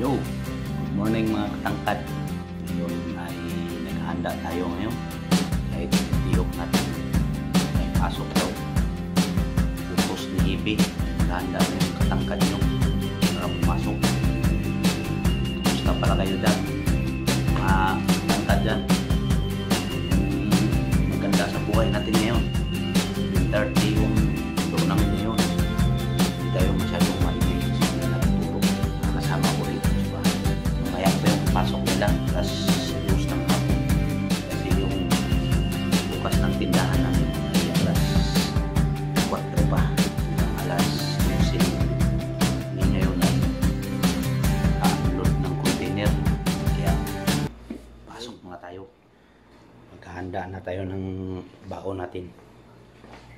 Yo, good morning mga katangkad. Ngayon ay naghahanda tayo ngayon. Kahit tiyok natin ay pasok daw. Utos ni Ibi, naghahanda na yung katangkad nyo para pumasok. Kumusta pala kayo dyan? Mga katangkad dyan. Maganda sa buhay natin ngayon. 30 yung doon namin ngayon. Hindi tayo masyadong maingay. Kasama ko rito sa bahay. Mamaya pa yung pasok nila alas 2 ng hapon. Kasi yung bukas ng tindahan namin ay alas 4 pa. Alas 12. Hindi ngayon ay unload ng container. Kaya pasok mga tayo. Maghahanda na tayo ng baon natin.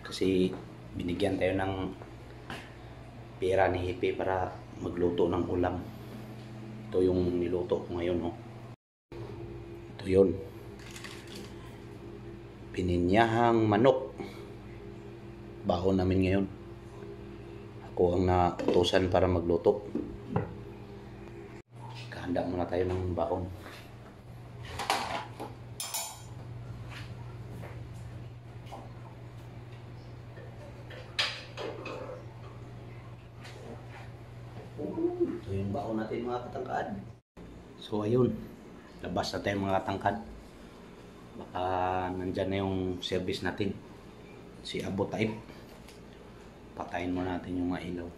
Kasi binigyan tayo ng pera ni Hippie para magluto ng ulam. Ito yung niluto ko ngayon, no? Ito yun. Pininyahang manok. Baon namin ngayon. Ako ang nautusan para magluto. Kahanda muna tayo ng baon. Ito yung baon natin mga katangkad. So ayun, labas na tayo mga katangkad. Baka nandyan na yung service natin, si Abo Type. Patayin mo natin yung mga ilaw.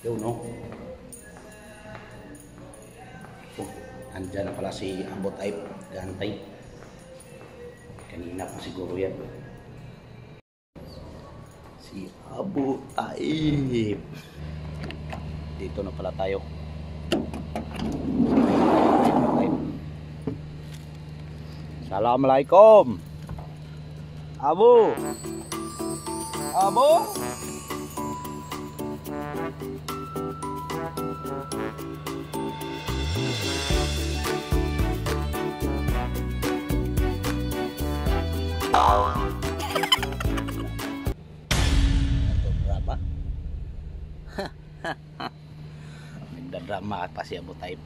Yun, no? Oh, nandyan na pala si Abo Type. Gantay. Kanina pa siguro yan. Si Abo Type. Dito na pala tayo. Assalamualaikum. Abu. Abu. Drama pa si Abo Type.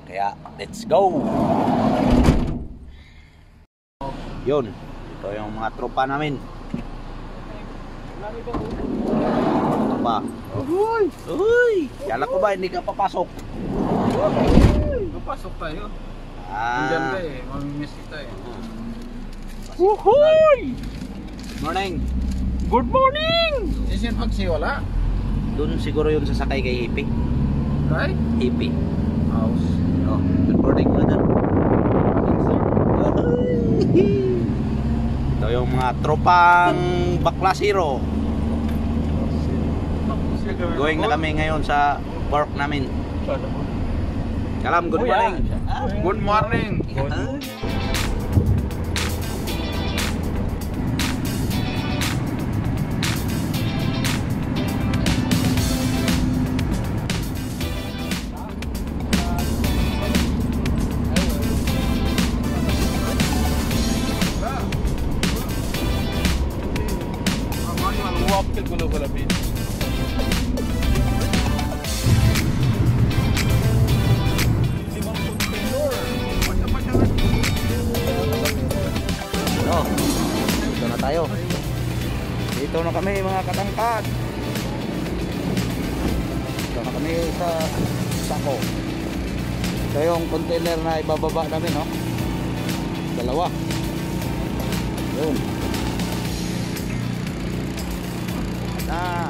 Kaya let's go. Yun, ito yung mga tropa namin. Ito ba? Uy! Uy! Kala ko ba hindi ka papasok? Papasok tayo. Andyan ka eh, mamimiss kita eh. Uhuy! Morning! Good morning! Isin Pagsi wala? Doon siguro yun sasakay kay Hippie. Right? Hippie. House. Oh, good morning brother. Ito yung mga tropang Bakla Zero. Going na kami ngayon sa work namin. Kalam, good morning. Good morning. Dito na tayo. Dito na kami mga katangkad. Dito na kami sa sako. Ito yung container na ibababa namin, no? Dalawa. Yun. Na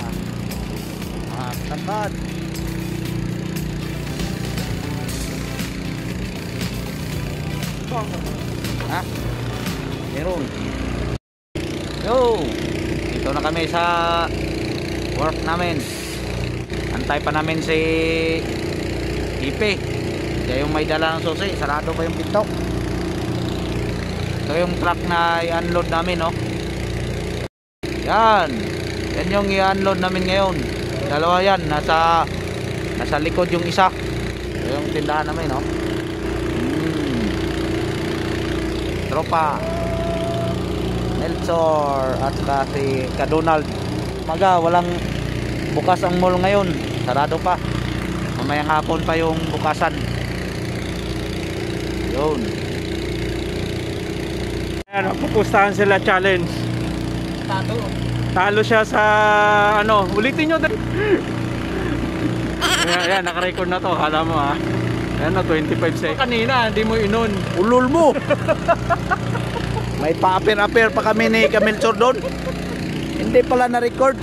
mga katangkad. Ha? Meron. Yo! Dito na kami sa work namin. Antay pa namin si Ipe. Siya yung may dala ng susi. Sarado pa yung pinto. Ito yung truck na i-unload namin, no? Yan. Yan yung i-unload namin ngayon. Dalawa yan. Nasa likod yung isa. Ito yung tindahan namin, no? Tropa Melchor at si Ka Donald. Maga, walang bukas ang mall ngayon. sarado pa. Mamayang hapon pa yung bukasan. Yun. Ayan, pupustahan sila challenge. Talo siya sa ano, ulitin nyo. Ayan, naka-record na to, kala mo ha. Ayan na, 25 seconds. Kanina, hindi mo inon. Ulol mo. May pa-apir-apir pa kami ni Camille Chordon. Hindi pala na-record.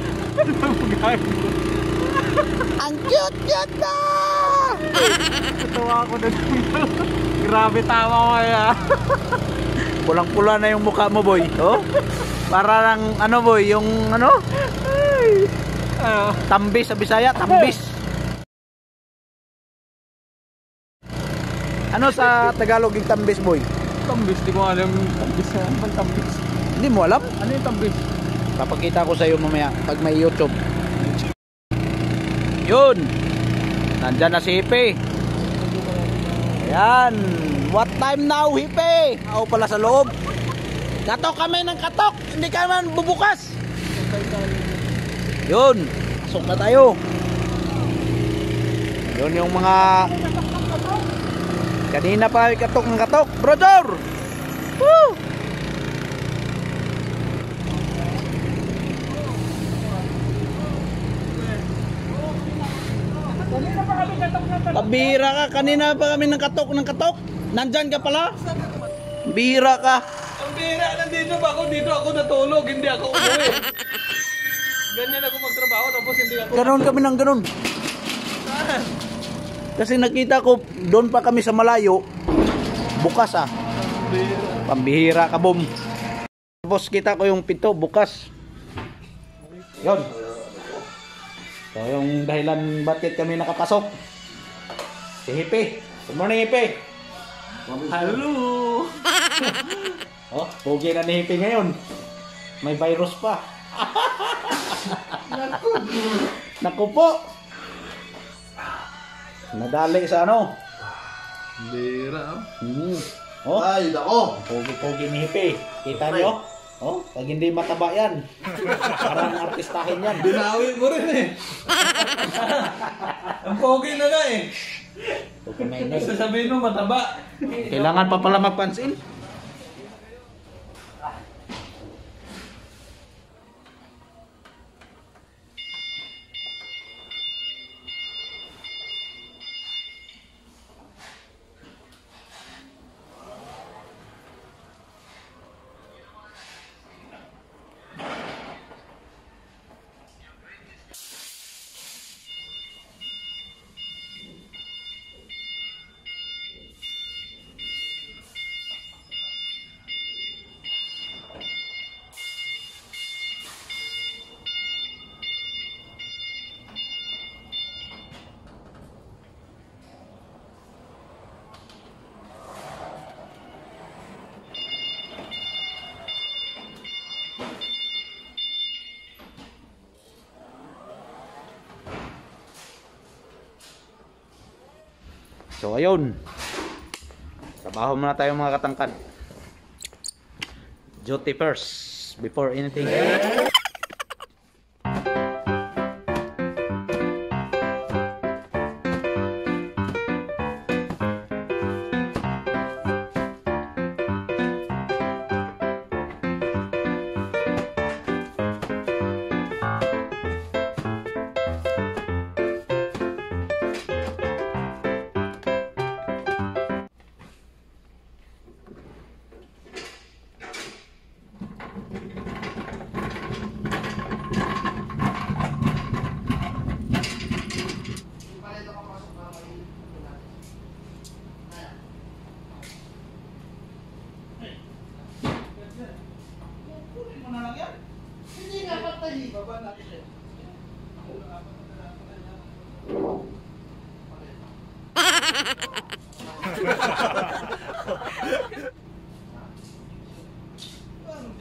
Ang cute-cute na! Tawa ako na. Grabe tama ko kaya. Pulang-pula na yung mukha mo, boy. Oh? Para lang, ano boy, yung ano? Ay. Tambis sa Bisaya, tambis. Ano sa Tagalog yung tambis, boy? Tambis, di ko alam yung tambis. Ano bang tambis? Hindi mo alam? Ano yung tambis? Papakita ko sa iyo mamaya pag may YouTube. Yun. Nandyan na si Hipe. Ayan. What time now, Hipe? Ako pala sa loob. Katok kami ng katok. Hindi ka naman bubukas. Yun. Pasok na tayo. Yun yung mga kanina pa katok ng katok. Brother! Woo! Pabira ka, kanina pa kami ng katok. Nandyan ka pala? Bira ka. Ang bira, nandito ba ako? Dito ako natulog, hindi ako umuwi. Ganyan ako magtrabaho, tapos hindi ako... Ganon kami ng ganon. Kasi nakita ko, doon pa kami sa malayo. Bukas ah. Pambihira ka, boom. Tapos kita ko yung pito, bukas. Yun. So yung dahilan bakit kami nakapasok. Si Hipe. Good morning, Hipe. Hello! Oh, pogi na ni Hipe ngayon. May virus pa. Naku po. Nadali sa ano? Bira. Oh. Ay, nako. Pogi-pogi ni Hipe. Kita niyo? Oh, pag hindi mataba yan. Parang artistahin yan. Binawi mo rin eh. Ang pogi na nga eh. Sasabihin mo mataba. Kailangan pa pala magpansin. So ayun. Trabaho muna tayo mga katangkad. Duty first before anything else.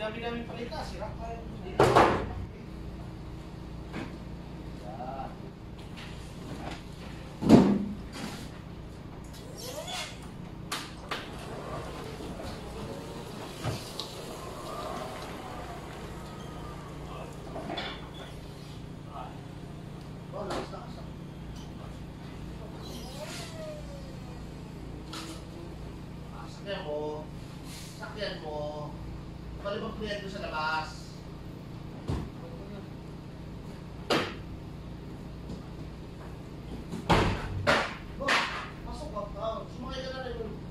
Dami-dami palita, sira pa yung Wala bang kliyento sa labas? Oh, pasok ka. Sumakay ka na rin.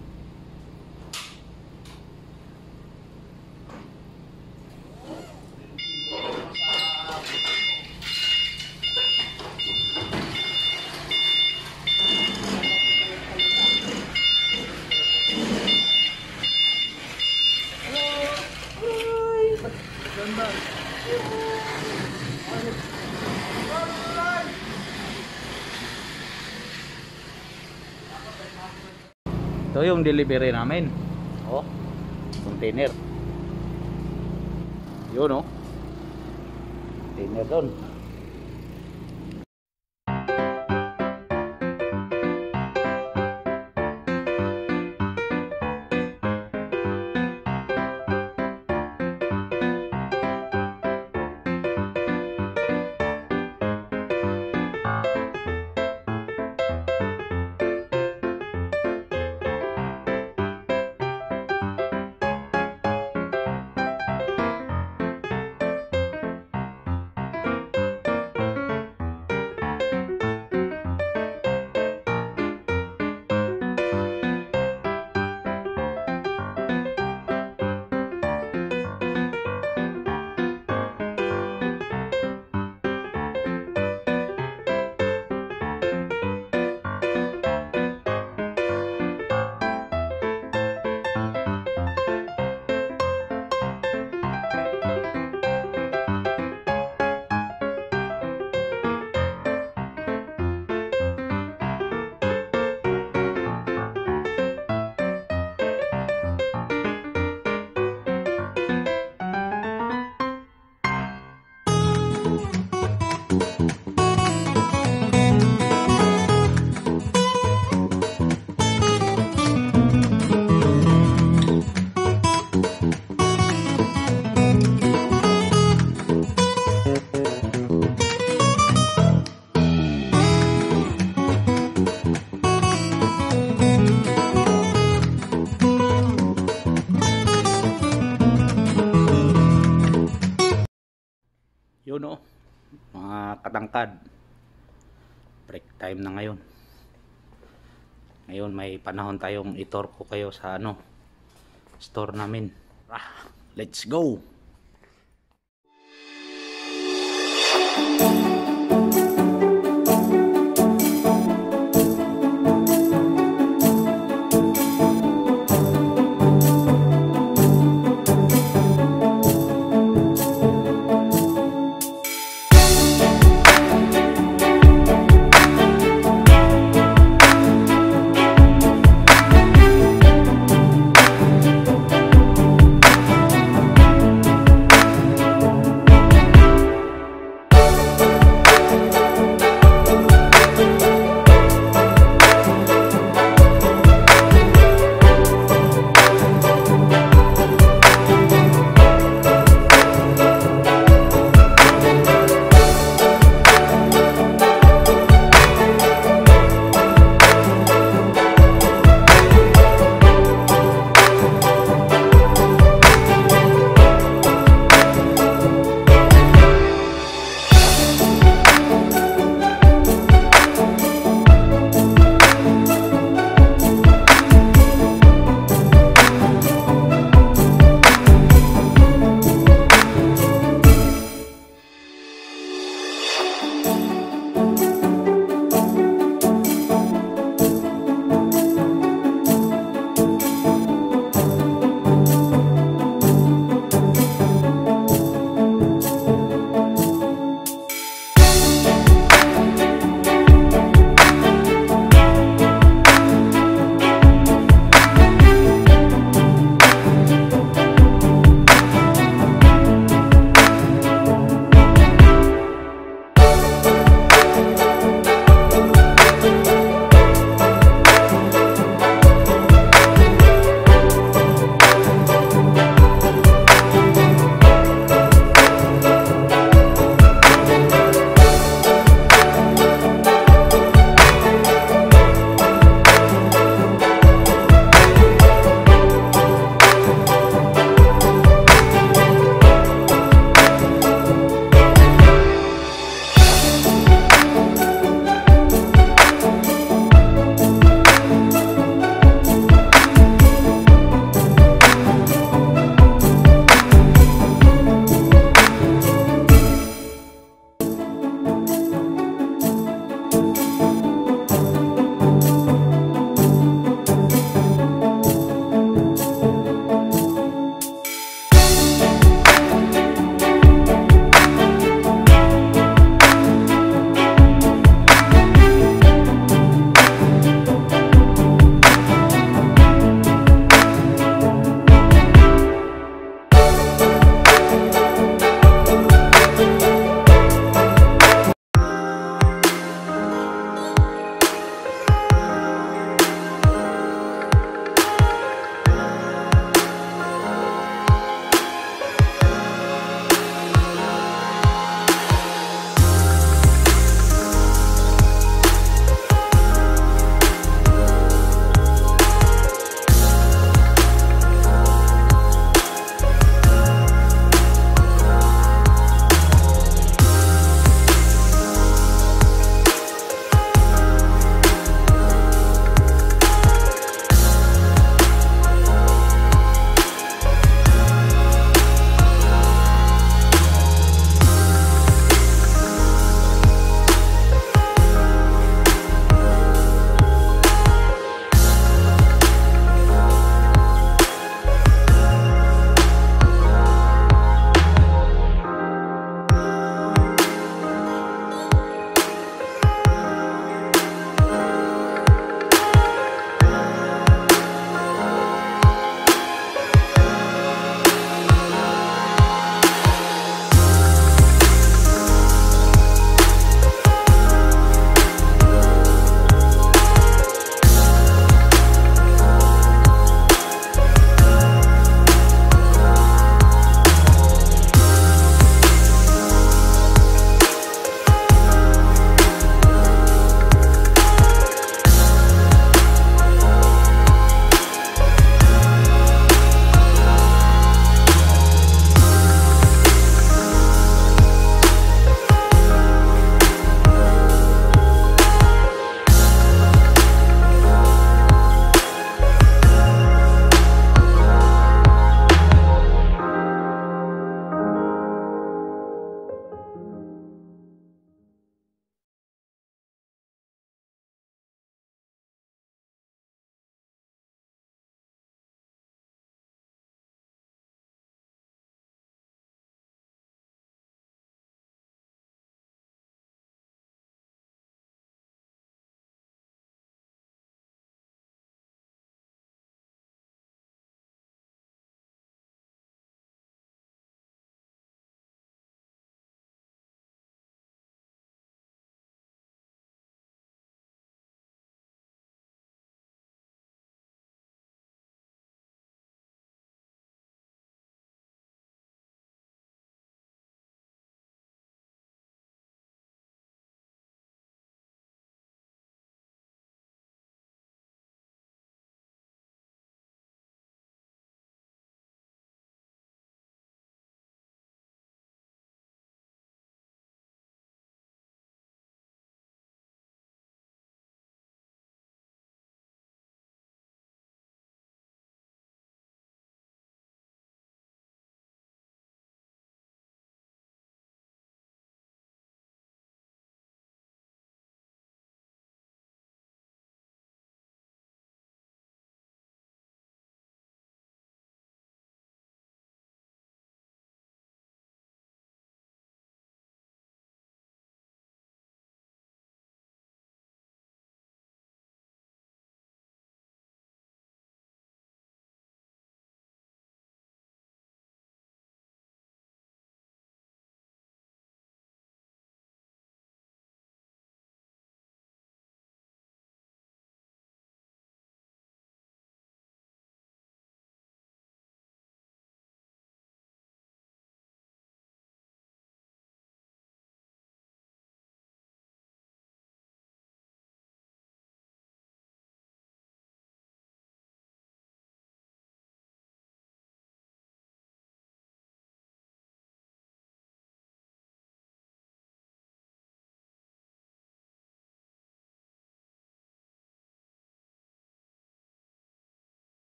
Ito yung delivery namin. Oh, container. Yun oh. Container doon. Yun oh, mga katangkad, break time na ngayon. Ngayon may panahon tayong itor ko kayo sa store namin. Let's go.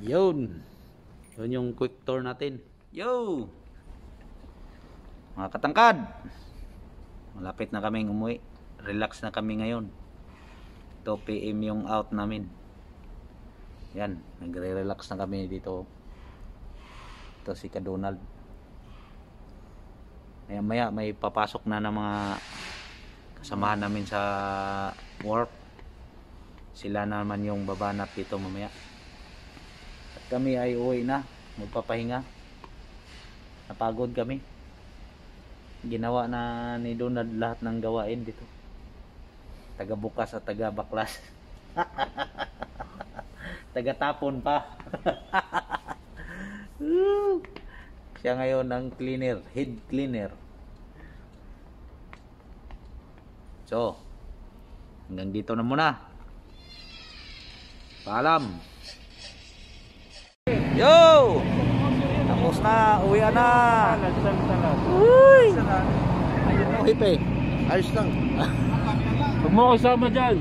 Yun. Yun yung quick tour natin. Yo! Mga katangkad. Malapit na kaming umuwi. Relax na kami ngayon. 2 PM yung out namin. Yan. Nagre-relax na kami dito. Ito si Donald. Maya may papasok na ng mga kasamahan namin sa work. Sila naman yung babanat dito mamaya. At kami ay uwi na. Magpapahinga. Napagod kami. Ginawa na ni Donald lahat ng gawain dito. Taga bukas at taga baklas. Taga tapon pa. Siya ngayon ang cleaner, head cleaner. So, hanggang dito na muna. Paalam. Yo! Tapos na, uwi na. Uy! Uy pe. Ayos lang. Huwag mo kasama dyan.